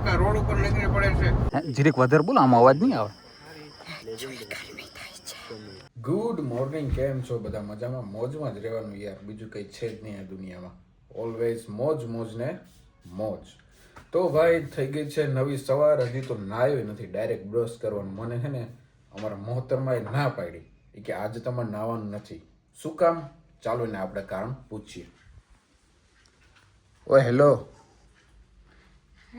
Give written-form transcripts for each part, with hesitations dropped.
ધક્કા રોડ ઉપર નીકળી પડે છે. જીરીક વધારે બોલો, આમાં અવાજ નહીં આવે. ગુડ મોર્નિંગ, કેમ છો બધા? મજામાં? મોજમાં જ રહેવાનું યાર, બીજું કંઈ છે જ નહીં આ દુનિયામાં. ઓલવેઝ મોજ મોજ ને મોજ. તો ભાઈ થઈ ગઈ છે નવી સવાર, હજી તો નાયો નથી, ડાયરેક્ટ બ્રશ કરવાનું. મને છે ને અમારા મોહતરમાં ના પાડી કે આજે તમારે નાવાનું નથી. શું કામ? ચાલો ને આપણે કારણ પૂછીએ. ઓય હેલો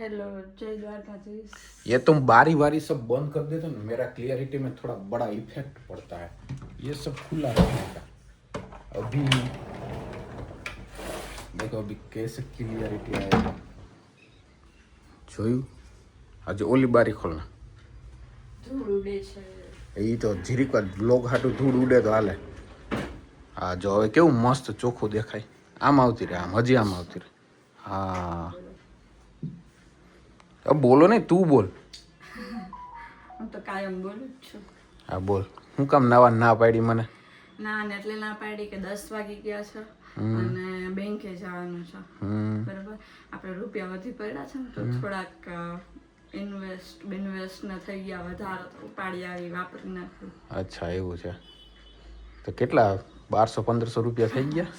हेलो, जय द्वारकाधीश। ये तुम बारी बारी सब बंद कर देते ना, मेरा क्लियरिटी में थोड़ा बड़ा इफेक्ट पड़ता है. ये सब खुला रखने का. अभी देखो अभी कैसे क्लियरिटी आएगा. જોયું? આજે ઓલી બારી ખોલના. ધૂળ ઉડે છે. એ તો જીરીક વાર બ્લોગ હાટું ધૂળ ઉડે તો હાલે. હા જો હવે કેવું મસ્ત ચોખ્ખું દેખાય. આમ આવતી રહે, આમ હજી આમ આવતી રહે. હા अब बोलो नहीं, तू बोल. હું તો કાયમ બોલું જ છું. હા બોલ. હું કામ નવા ના પાડી મને? ના ને એટલે ના પાડી કે 10 વાગી ગયા છે અને બેંકે જવાનું છે. બરાબર, આપણે રૂપિયા વધી પડ્યા છે ને તો થોડાક ઇન્વેસ્ટ ને થઈ ગયા વધારે, તો ઉપાડી આવી વાપરી નાખ્યું. અચ્છા એવું છે. તો કેટલા 1200-1500 રૂપિયા થઈ ગયા?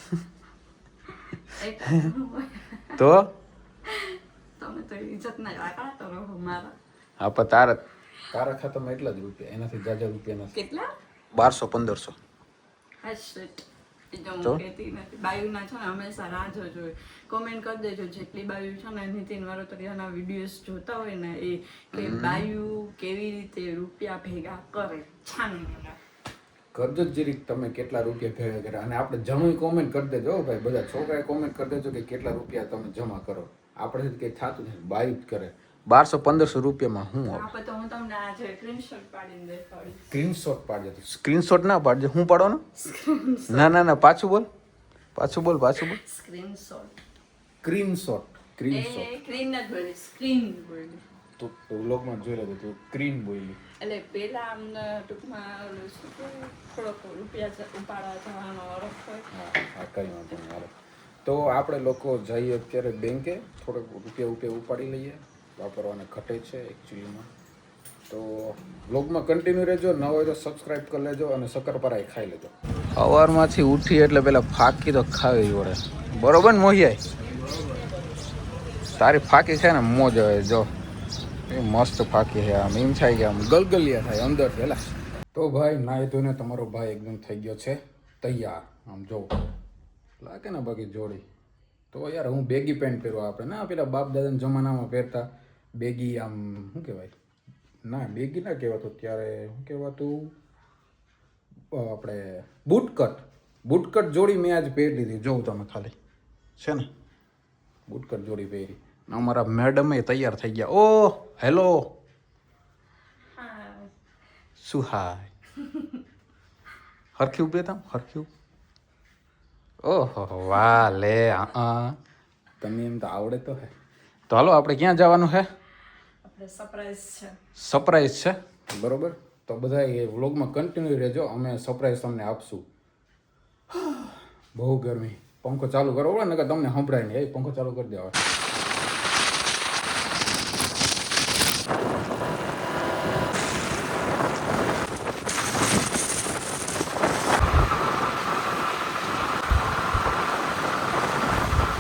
તો તમે તો ઇજ્જત ના રાખતા રહો મારા. હા પણ તારા ખાતામાં એટલા જ રૂપિયા, એનાથી જાજા રૂપિયા નથી. કેટલા? 1200-1500. શિટ. એ તો હું કહેતી નથી. બાયુના છે ને હંમેશા રાહ જોજો. કોમેન્ટ કરી દેજો જેટલી બાયુ છે ને નીતિન વરોતરિયાના વિડીયોઝ જોતા હોય ને એ કે બાયુ કેવી રીતે રૂપિયા ભેગા કરે. છાનું કરજો જીરીક તમે કેટલા રૂપિયા ભેગા કર્યા, અને આપણે જમા કોમેન્ટ કરી દેજો ભાઈ. બધા છોકરાએ કોમેન્ટ કરી દેજો કે કેટલા રૂપિયા તમે જમા કરો. આપણે કંઈ થતું નથી, બાયુ જ કરે. 1200-1500 રૂપિયામાં હું આવે તો હું તમને આજે સ્ક્રીનશોટ પાડીને દેખાડીશ. સ્ક્રીનશોટ પાડજો. સ્ક્રીનશોટ ના પાડજો. હું પાડવાનો? ના ના ના, પાછું બોલ. સ્ક્રીનશોટ. સ્ક્રીન જ બોલી, સ્ક્રીન બોલી. તો વ્લોગમાં જોઈ લેજો, તું સ્ક્રીન બોલી. એટલે પેલા અમને ટૂંકમાં થોડોક રૂપિયા ઉપાડવા જવાનો અરખ હોય. હા કઈ વાંધો નહીં. તો આપણે લોકો જઈએ અત્યારે બેંકે, થોડોક રૂપિયા ઉપાડી લઈએ. વાપરવાના ઘટે છે એકચ્યુઅલીમાં. તો બ્લોગમાં કન્ટિન્યુ રહેજો. ન હોય તો સબસ્ક્રાઈબ કરી લેજો અને શક્કરપારા ખાઈ લેજો. સવારમાંથી ઉઠી એટલે પેલા ફાકી તો ખાવી પડે. બરોબર ને મોહિયાઈ? તારી ફાકી છે ને મોજ હોય. જો એ મસ્ત ફાકી છે. આમ એમ થાય કે આમ ગલગલિયા થાય અંદરથી. હેલા તો ભાઈ નાહી ધોઈને તમારો ભાઈ એકદમ થઈ ગયો છે તૈયાર. આમ જો લાગે ને બાકી જોડી. તો યાર હું બેગી પેન્ટ પહેરવા, આપણે ના પેલા બાપ દાદાના જમાનામાં પહેરતા બેગી, આમ શું કહેવાય, ના બેગી ના કહેવાતું ત્યારે, શું કહેવાતું આપણે બૂટકટ જોડી મેં આજ પહેરી લીધી. જોઉં તમે ખાલી છે ને બૂટકટ જોડી પહેરી. અમારા મેડમ એ તૈયાર થઈ ગયા. ઓ હેલો, શું હાય? હરખી ઉભે તમ હરખી. ઓહો વાહ લે. તમે એમ તો આવડે તો હે. તો હાલો આપણે ક્યાં જવાનું છે? આપણે સરપ્રાઈઝ છે. બરોબર, તો બધા એ વ્લોગમાં કન્ટિન્યુ રહેજો. અમે સરપ્રાઈઝ તમને આપશું. બહુ ગરમી. પંખો ચાલુ કરો ને કે તમને સંભળાય નહીં. એ પંખો ચાલુ કરી દેવા.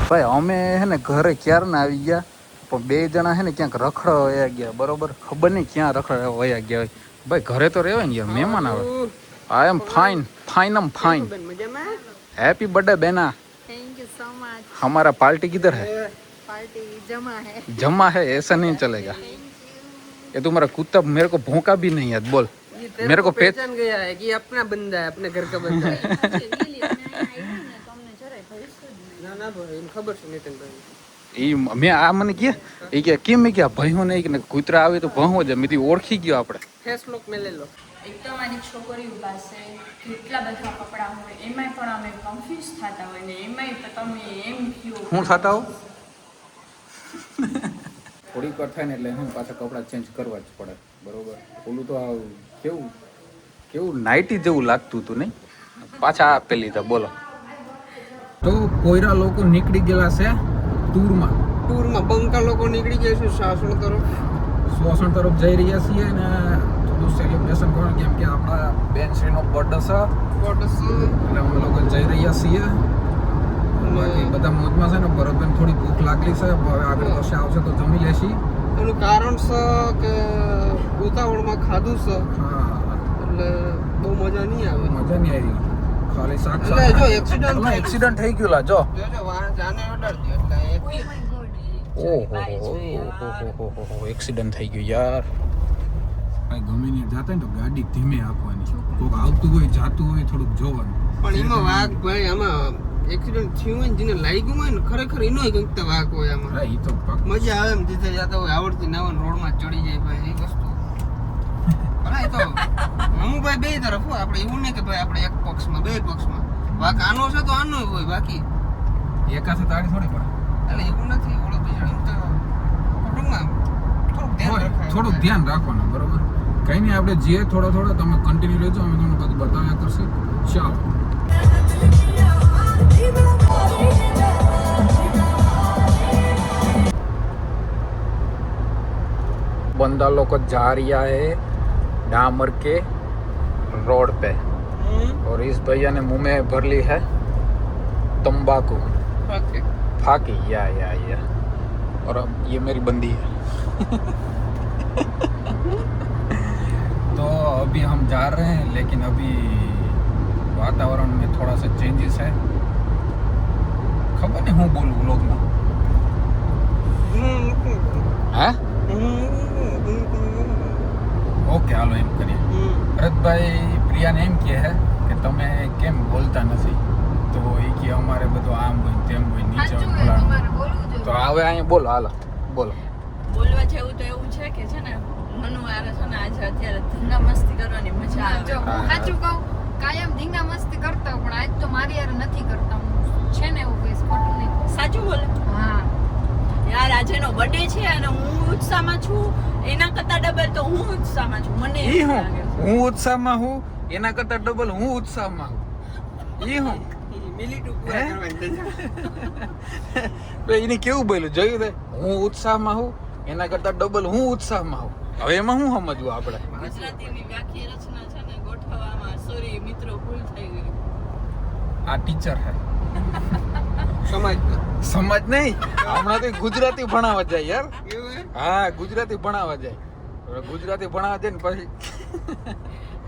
ભાઈ અમે હે ને ઘરે ક્યારના આવી ગયા, પણ 2 જણા હે ને ક્યાંક રખડવા વયા ગયા. બરોબર, ખબર નહીં ક્યાં રખડવા વયા ગયા હોય. ભાઈ ઘરે તો રહેવાય ને યાર, મહેમાન આવે. આઈ એમ ફાઇન. हैप्पी बर्थडे बेना. Thank you so much. हमारा पार्टी किधर है? पार्टी जमा है, ऐसा नहीं चलेगा. ये तुम्हारा कुत्ता मेरे को भौंका भी नहीं है. बोल मेरे को पहचान गया है कि अपना बंदा है, अपने घर का बंदा है. ના ભાઈ એને ખબર છે નીતિનભાઈ. મેં આ મને કે એ કે કેમ મેં કે ભાઈઓ ને કે કૂતરા આવે તો ભણવો જ મેં ઓળખી ગયો. આપણે ફેસ લોક મે લઈ લો. એક તો મારી છોકરી ઉભા છે, કેટલા બધા કપડાં હોય, એમાંય પણ અમે કન્ફ્યુઝ થતા હોય ને એમાંય તમે એમ કયો હું થતા હો. થોડીક વાર થાય ને એટલે હું પાછા કપડાં ચેન્જ કરવા જ પડે. બરોબર, ઓલું તો આ કેવું નાઇટી જેવું લાગતું હતું નહીં. પાછા આપેલી તો બોલો. તો કોયરા લોકો નીકળી ગયેલા છે ટૂરમાં. ટૂરમાં બંકા લોકો નીકળી ગયા છે સાસણ તરફ. શ્વસન તરફ જઈ રહ્યા છીએ ને થોડું સેલિબ્રેશન કરવાનું કેમ કે આપણા બેન શ્રીનો બર્થડે છે એટલે અમે લોકો જઈ રહ્યા છીએ. બાકી બધા મોજમાં છે ને ભરતબેન થોડી ભૂખ લાગલી છે હવે આગળ વર્ષે આવશે તો જમી લેશી. એનું કારણ છે કે ઉતાવળમાં ખાધું છે હા એટલે બહુ મજા નહીં આવે. મજા નહીં આવી ખાલી શાક એટલે જો એક્સિડન્ટ એક્સિડન્ટ થઈ ગયું લા જો જોજો વાહન જાને અડાડી એટલે ઓહો એક્સિડન્ટ થઈ ગયું યાર. ભાઈ ગમે ને જાતા ને તો ગાડી ધીમે આપવાની. કોક આવતું હોય જાતું હોય થોડુંક જોવાનું. પણ એમાં વાઘ ભાઈ આમાં એક્સિડન્ટ થયું હોય ને જેને લાગ્યું હોય ને ખરેખર એનો કંઈક તો વાઘ હોય આમાં. હા ઈ તો મજા આવે એમ જીતે જતા હોય આવડતી નાવન રોડમાં ચડી જાય ભાઈ એ વસ્તુ. ભલે એ તો અમુભાઈ બે તરફ હોય આપણે એવું નહીં કે ભાઈ આપણે એક પક્ષમાં બે પક્ષમાં વાઘ આનો છે તો આનો હોય બાકી એકાસે તાળી થોડી પડે. એટલે એવું નથી ઓળખ બિચારી એમ તો ટૂંકમાં થોડુંક ધ્યાન રાખવાનું બરોબર. કઈ નહીં આપણે જે થોડો તમે કન્ટિન્યુ રહેજો અમે તમને બધું બતાવ્યા કરશે. ચાલો बंदा लोग जा रिया है डामर के रोड पे और इस भैया ने मुंह में भर ली है तंबाकू फाकी या और अब ये मेरी बंदी है तो अभी हम जा रहे हैं लेकिन अभी वातावरण में थोड़ा सा चेंजेस है. खबर नहीं हूँ बोलूँ लोग में है ઓકે હાલો એમ કરીએ. ભરતભાઈ પ્રિયાને એમ કહે છે કે તમે કેમ બોલતા નથી તો એ કે અમારે બધું આમ હોય તેમ હોય નીચે હોય તો હવે અહીંયા બોલો હાલો બોલો. બોલવા જેવું તો એવું છે કે છે ને મનુ આરે છે ને આજે અત્યારે ધંધા મસ્તી કરવાની મજા આવે. જો હું સાચું કહું કાયમ ધીંગા મસ્તી કરતા પણ આજ તો મારી યાર નથી કરતા હું છે ને એવું કઈશ ખોટું નહીં. સાચું બોલે હા યાર આજે એનો બર્થડે છે અને હું ઉત્સાહમાં છું એના કરતા ડબલ તો હું ઉત્સાહમાં છું. મને ઈ એવું હું લાગે છે. હું ઉત્સાહમાં હું એના કરતા ડબલ હું ઉત્સાહમાં હું ઈ હું મિલિટ પૂરા કરવાની તો એને કેવું બોલ્યું જોયું તે હું ઉત્સાહમાં હું એના કરતા ડબલ હું ઉત્સાહમાં હું. હવે એમાં શું સમજવું આપણે. ગુજરાતીની વ્યાખ્યા રચના છે ને ગોઠવવામાં સોરી મિત્રો ભૂલ થઈ ગઈ. આ ટીચર હે સમાજ સમજ નહીં હમણાં તો ગુજરાતી ભણાવવા જાય યાર. એવું હે? હા ગુજરાતી ભણાવવા જાય ગુજરાતી ભણાવવા જાય ને પછી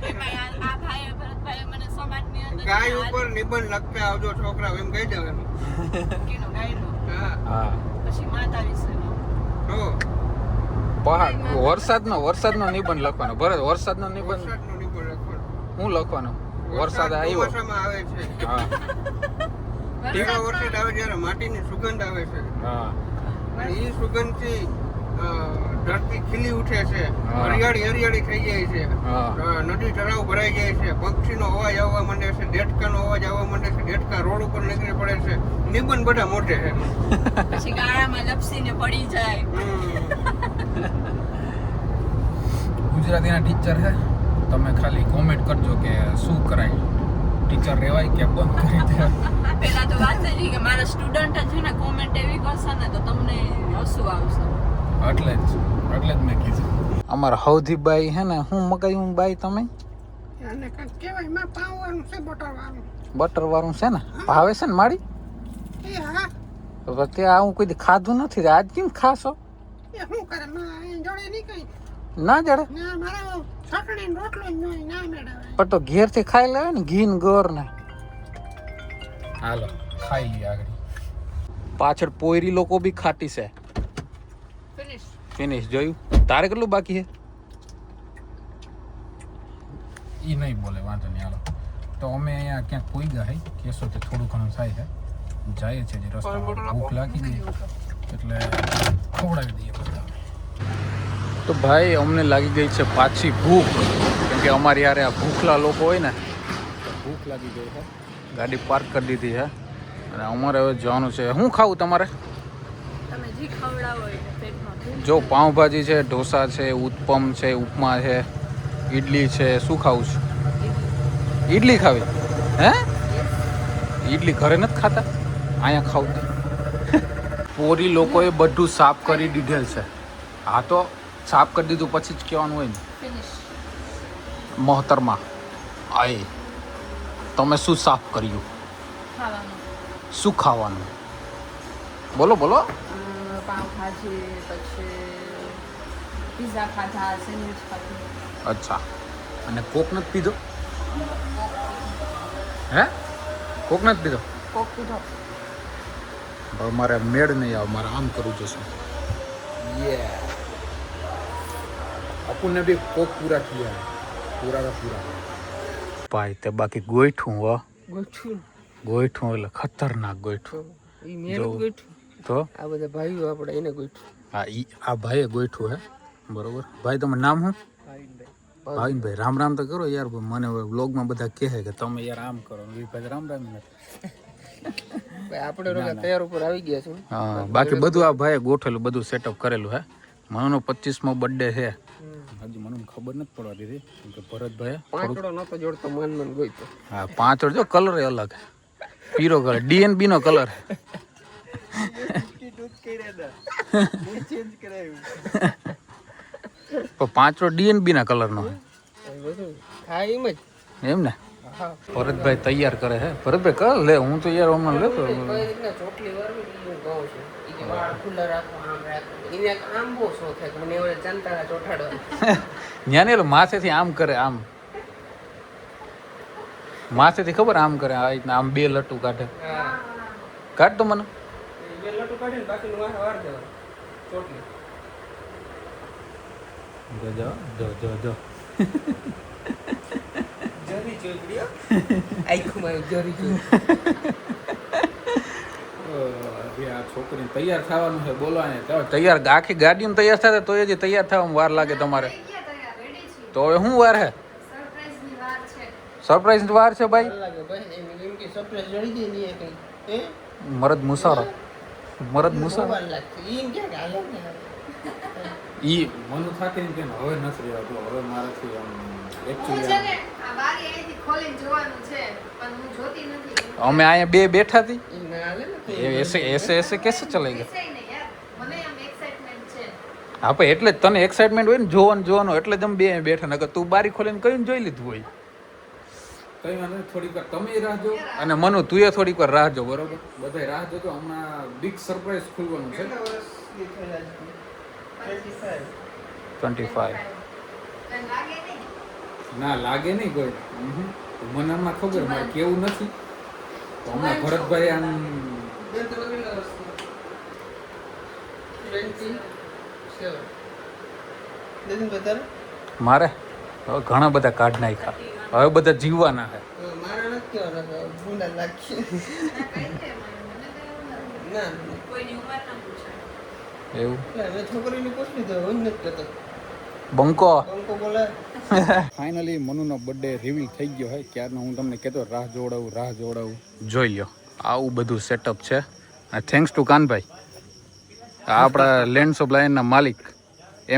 એમાં યાર આ ભાઈએ ભરતભાઈએ મને સમાજની અંદર ગાય ઉપર નિબંધ લખતા આવજો છોકરાઓ એમ કહી દેવાનું. કીનો ગાયનો હા હા પછી માતા વિશેનો તો પહાડ વરસાદનો નિબંધ લખવાનો. ભરત વરસાદનો નિબંધ વરસાદનો નિબંધ લખવાનો. હું લખવાનો વરસાદ આવ્યો ચોમાસામાં આવે છે હા ધીરો વરસાદ આવે ત્યારે માટીની સુગંધ આવે છે હા અને એ સુગંધથી ધરતી ખીલી ઉઠે છે હા. હરિયાળી થઈ જાય છે હા નદી તળાવ ભરાઈ જાય છે પક્ષીનો અવાજ આવવા માંડે છે દેડકાનો અવાજ આવવા માંડે છે દેડકા રોડ ઉપર નીકળી પડે છે નિબંધ બધા મોટે છે પછી ગાળામાં લપસીને પડી જાય. ગુજરાતીના ટીચર હે તમે ખાલી કોમેન્ટ કરજો કે શું કરાય ટીચર રહેવાય કે બંધ કરી દે. પેલા તો વાત થઈ ગઈ કે મારા સ્ટુડન્ટ છે ને કોમેન્ટ એવી કરશે ને તો તમને હસવું આવશે. એટલે જ મેં કીધું. અમારા હવધીબાઈ હે ને હું મગાયું બાઈ તમે અને કંઈક કહેવાય માં પાવવાનું છે બટરવાનું બટર વાળું છે ને ભાવે છે ને મારી એ હા તો ત્યાં આવું કોઈ દી ખાધું નથી આજ કેમ ખાશો એ શું કરે માં એ જોડે નહીં કઈ ના જડે ના મારા ચટણી રોટલો જ નહીં ના મેળવે પણ તો ઘેરથી ખાઈ લેવાય ને ઘી ને ગોર ને હાલો ખાઈ લઈએ આગળ. પાછળ પોયરી લોકો બી ખાટી છે. ફિનિશ જોયું તારે કેટલું બાકી છે ઈ નહીં બોલે વાંધો નહીં હાલો. તો અમે અહીંયા ક્યાંક કોઈ ગયા કેસો તે થોડું ઘણું થાય છે જાય છે જે રસ્તામાં ભૂખ લાગી ગઈ એટલે ખવડાવી દઈએ બધા. તો ભાઈ અમને લાગી ગઈ છે પાછી ભૂખ કેમ કે અમારી યારે આ ભૂખલા લોકો હોય ને ભૂખ લાગી ગઈ છે. ગાડી પાર્ક કરી દીધી છે અને અમારે હવે જવાનું છે. શું ખાવું તમારે તમે જે ખવડાવો એટલે પેટમાં જો પાઉંભાજી છે ઢોસા છે ઉત્પમ છે ઉપમા છે ઈડલી છે શું ખાવું છે ઈડલી ખાવી હે ઈડલી ઘરે નથી ખાતા અહીંયા ખાવું પોરી લોકોએ બધું સાફ કરી દીધેલ છે. હા તો સાફ કરી દીધું પછી જ કહેવાનું હોય ને. ફિનિશ. મોહતરમા આય તમે શું સાફ કર્યું? ખાવાનું. શું ખાવાનું? બોલો બોલો. પાવભાજી, પછી પિઝા ખાધા, સેન્ડવિચ ખાધી. અચ્છા. અને કોક નથી પીધો? હે કોક નથી પીધો? કોક પીધો. હવે મારે મેળ નહીં આવે, મારે આમ કરવું જોશે. આપણને બી કોક પૂરા થયા, પૂરા ભાઈ. તે બાકી ગોઈઠું હો, ગોઈઠું એટલે ખતરનાક ગોઈઠું. ઈ મહેનત ગોઠવું. તો આ બધા ભાઈઓ આપણે એને ગોઠવું. આ ભાઈએ ગોઈઠું હે, બરોબર. ભાઈ તમારું નામ શું? ભાવિનભાઈ. રામ રામ તો કરો યાર. મને વ્લોગમાં બધા કહે કે તમે યાર આમ કરો, ભાઈ રામ રામ નથી. આપણે રોગા તૈયાર ઉપર આવી ગયા છે. હા, બાકી બધું આ ભાઈએ ગોઠવેલું, બધું સેટઅપ કરેલું હે. મનુનો 25મો બર્થડે છે. હજી મને ખબર નથી પડવા દીધી કે ભરતભાઈ પાંચડો નતો જોડતો, મન ગોઈતો. હા, પાંચડો જો કલર અલગ હે. પીરો કલર, DNB નો કલર. પાંચડો DNB ના કલર નો હા એમ જ. એમ ને. ભરતભાઈ તૈયાર કરે હે. ભરતભાઈ કર લે, હું તો યાર હમણાં લેતો. કઈ રીતના ચોટલી વાળવી હું કહું છું. ઈ કે વાળ ખુલ્લા રાખો, આમ રાખો. એને આમ બહુ શોખ છે કે મને એવડે ચંતાળા ચોટાડવા. ન્યાને માથેથી આમ કરે, આમ માથેથી ખબર આમ કરે, આ રીતના આમ બે લટ્ટુ કાઢે. હા, કાઢ તો મને. બે લટુ કાઢીને બાકીનું વાર દેવાનું ચોટલી. જો જરી ચોટલી આખું જરી ચોટલી. આ છોકરી તૈયાર થવાનું છે, બોલવાને તૈયાર. આખી ગાડીમાં તૈયાર થાય તો હજી તૈયાર થવામાં વાર લાગે તમારે. તો હવે શું વાર હે? સરપ્રાઈઝ ની વાર છે ભાઈ. લાગે ભાઈ એમ કે સરપ્રાઈઝ જડી દે નહીં કઈ. હે મરદ મુસારો, મરદ મુસારો. વાર લાગતી. ઈ એમ કે હાલે ને ઈ મનુ થાકે ને કે હવે નથી રહેવાતું, હવે મારાથી આમ એકચ્યુઅલી અમે અહીંયા બે બેઠા હતી. ઈ ના હાલે ને તો ऐसे कैसे चलेगा? હા પણ એટલે જ તને એક્સાઇટમેન્ટ હોય ને જોવાનું એટલે જ અમે બે અહીંયા બેઠા. નકર તું બારી ખોલીને કયું જોઈ લીધું હોય. કઈ વાંધો નહીં, થોડીક વાર તમે રાહ જો અને મનુ તું એ થોડીક વાર રાહ જો, બરોબર? બધા રાહ જો. તો હમણાં બિગ સરપ્રાઈઝ ખુલવાનું છે. 25 ના લાગે નહીં કોઈ. મને હમણાં ખબર, મારે કેવું નથી. તો હમણાં ભરતભાઈ આમ 27 લેદિન બતાર મારે હવે ઘણા બધા કાર્ડ નાખ્યા. હવે બધા જીવવાના છે. મારા નથી કેવાના ગુંડા લાગી. ના એવું મેં છોકરીને પૂછ્યું તો હું નથી કહેતો. બંકો. બંકો બોલે. ફાઇનલી મનુનો બર્થડે રિવીલ થઈ ગયો હોય. ક્યારનો હું તમને કહેતો રાહ જોડાવું. જોઈ લો આવું બધું સેટઅપ છે. થેન્ક્સ ટુ કાનભાઈ, આપણા લેન્ડ્સ ઓફ લાયનના માલિક,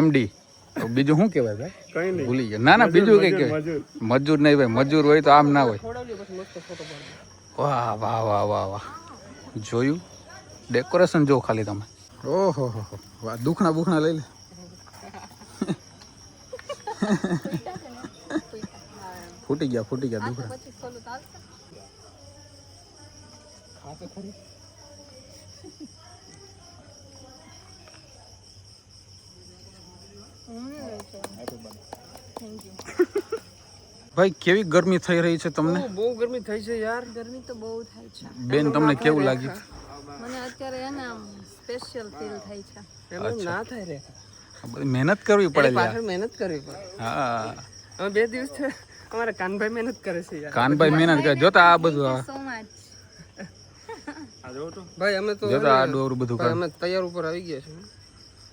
MD. બીજું શું કહેવાય ભાઈ? કઈ નહીં, ભૂલી ગયા. ના બીજું કઈ કહેવાય? મજૂર નહીં ભાઈ, મજૂર હોય તો આમ ના હોય. વાહ વાહ વાહ વાહ વાહ. જોયું ડેકોરેશન જો ખાલી તમે. ઓહો હો વાહ. દુખણા લઈ લે. ફૂટી ગયા દુખણા. ભાઈ કેવી ગરમી થઈ રહી છે તમને? બહુ ગરમી થઈ છે યાર. ગરમી તો બહુ થાય છે બેન, તમને કેવું લાગ્યું? મને અત્યારે એને આમ સ્પેશિયલ ફીલ થાય છે. એમ ના થાય રે. બધી મહેનત કરવી પડે યાર. પાછળ મહેનત કરવી પડે. હા, હવે 2 દિવસ થી અમારા કાનભાઈ મહેનત કરે છે યાર. કાનભાઈ મહેનત કરે. જોતા આ બધું આ સો મચ. ભાઈ અમે તો જોતા આ ડોર બધું ભાઈ કરે. અમે તૈયાર ઉપર આવી ગયા છે.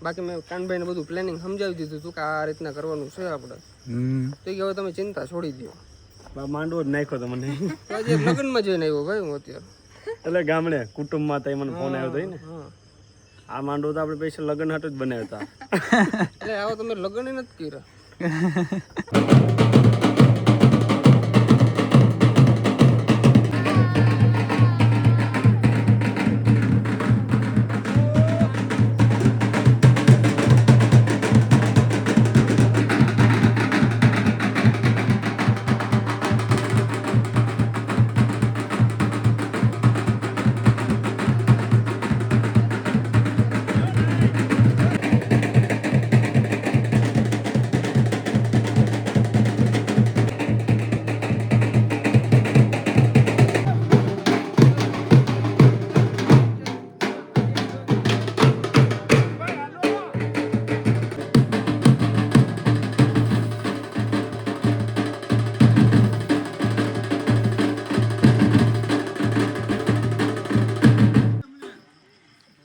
બાકી મેં કાનભાઈને બધું પ્લાનિંગ સમજાવી દીધું હતું કે આ રીતના કરવાનું છે આપણે. તો કે હવે તમે ચિંતા છોડી દો. માંડવો જ નાખ્યો તો મને. તો આજે લગ્નમાં જઈને આવ્યો ભાઈ હું અત્યારે. એટલે ગામડે કુટુંબમાં તો મને ફોન આવ્યો હતો ને. આ માંડવો તો આપણે પૈસા લગ્ન હાટુ જ બનાવ્યો હતા. એટલે આવો તમે લગ્ન નથી કર્યા.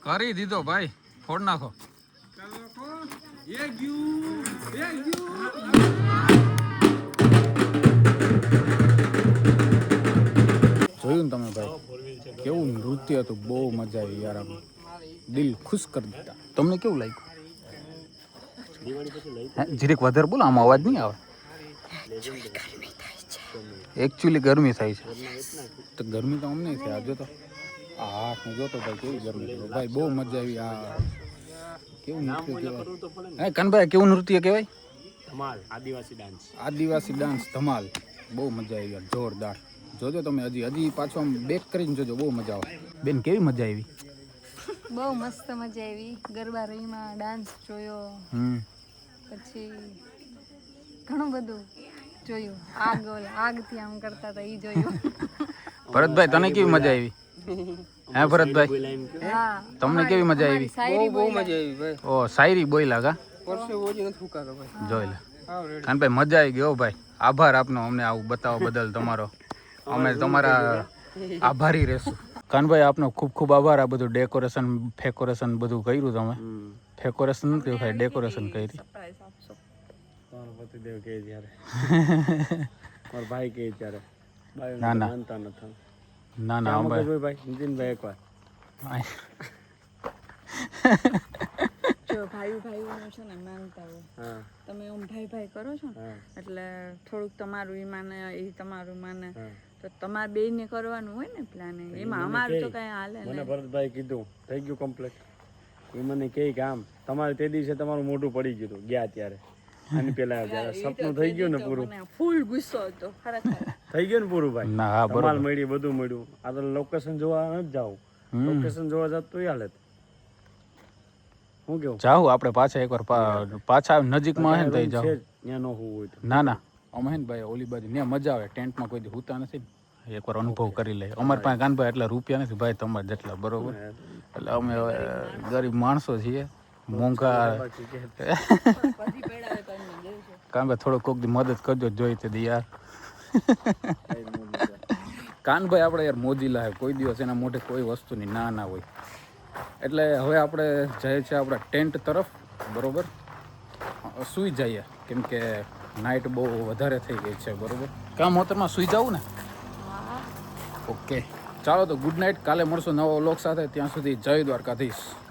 કરી દીધો ભાઈ, ફોડ નાખો. જોયું ને તમે ભાઈ, કેવું નૃત્ય હતું, બહુ મજા આવી યાર. આમ દિલ ખુશ કરી દીધા. તમને કેવું લાગ્યું? જીરીક વધારે બોલો, આમાં અવાજ નહીં આવે. એકચ્યુઅલી ગરમી થાય છે. તો ગરમી તો અમને છે. આ જોતો આ હાથ ને જોતો ભાઈ, કેવી ગરમી છે ભાઈ. બહુ મજા આવી. આ કેવું નૃત્ય કહેવાય? હે કાનભાઈ, કેવું નૃત્ય કહેવાય? ધમાલ, આદિવાસી ડાન્સ. આદિવાસી ડાન્સ ધમાલ. બહુ મજા આવી યાર, જોરદાર. જોજો તમે હજી પાછું આમ બેક કરીને જોજો, બહુ મજા આવે. બેન કેવી મજા આવી? બહુ મસ્ત મજા આવી. ગરબા રહીમાં ડાન્સ જોયો, પછી ઘણું બધું જોયું. આગથી આમ કરતા હતા એ જોયું. ભરતભાઈ તને કેવી મજા આવી? હે ભરતભાઈ, હા, તમને કેવી મજા આવી? શાયરી બહુ મજા આવી ભાઈ. ઓ શાયરી બોલ્યા કા? પરસે ઓજી નથી ફૂકાતો ભાઈ. જોઈ લે કાનભાઈ, મજા આવી ગયો ભાઈ. આભાર આપનો અમને આવું બતાવવા બદલ તમારો. અમે તમારા આભારી રહેશું. કાનભાઈ આપનો ખૂબ ખૂબ આભાર. આ બધું ડેકોરેશન ફેકોરેશન બધું કર્યું તમે. ફેકોરેશન નથી ખાલી ડેકોરેશન કરી. મારો પતિદેવ કહે ત્યારે, મારો ભાઈ કહે ત્યારે. ના ના માનતા નથી. ના ના આમ ભાઈ. કહેજો ભાઈ, નીતિનભાઈ એકવાર. જો ભાઈ ભાઈઓનું છે ને માનતા હોય, હા તમે એમ ભાઈ ભાઈ કરો છો ને હા એટલે થોડુંક તમારું ઈ માને એ તમારું માને, હા. તો તમારે બેયને કરવાનું હોય ને પ્લાન. એમાં અમારું તો કઈ હાલે મને નહીં. ભરતભાઈ કીધું થઈ ગયું કમ્પ્લીટ. એ મને કહે કે આમ તમારે તે દિવસે તમારું મોઢું પડી ગયું હતું ગયા ત્યારે. આની પેલા જ્યારે સપનું થઈ ગયું ને પૂરું, મને ફૂલ ગુસ્સો હતો ખરેખર. થઈ ગયું ને પૂરું ભાઈ. ના હા ધમાલ બરોબર. મળી, બધું મળ્યું. આ તો લોકેશન જોવા નથી જાવું. લોકેશન જોવા જાત તો હાલે. હું કેવું જાઉં આપણે પાછા એકવાર પાછા નજીકમાં હે ને તઈ જાવ. છે જ, ત્યાં ન હોવું હોય તો. ના ના અમે હે ને ભાઈ ઓલી બાજુ ત્યાં મજા આવે. ટેન્ટમાં કોઈ દી હુતા નથી ને, એકવાર અનુભવ કરી લે. અમારે પાસે કાનભાઈ એટલા રૂપિયા નથી ભાઈ તમારે જેટલા, બરોબર? એટલે અમે હવે ગરીબ માણસો છીએ, મોંઘા. બાકી કે કાનભાઈ થોડો કોક દી મદદ કરજો જોઈ તે દી યાર. કાનભાઈ આપણે યાર મોજીલા હે, કોઈ દિવસ એના મોઢે કોઈ વસ્તુની ના ના હોય. એટલે હવે આપણે જઈએ છીએ આપણા ટેન્ટ તરફ, બરોબર? સૂઈ જઈએ, કેમ કે નાઇટ બહુ વધારે થઈ ગઈ છે, બરોબર? કામ હોતરમાં સૂઈ જવું ને? ઓકે ચાલો તો ગુડ નાઇટ. કાલે મળશું નવા વ્લોગ સાથે. ત્યાં સુધી જય દ્વારકાધીશ.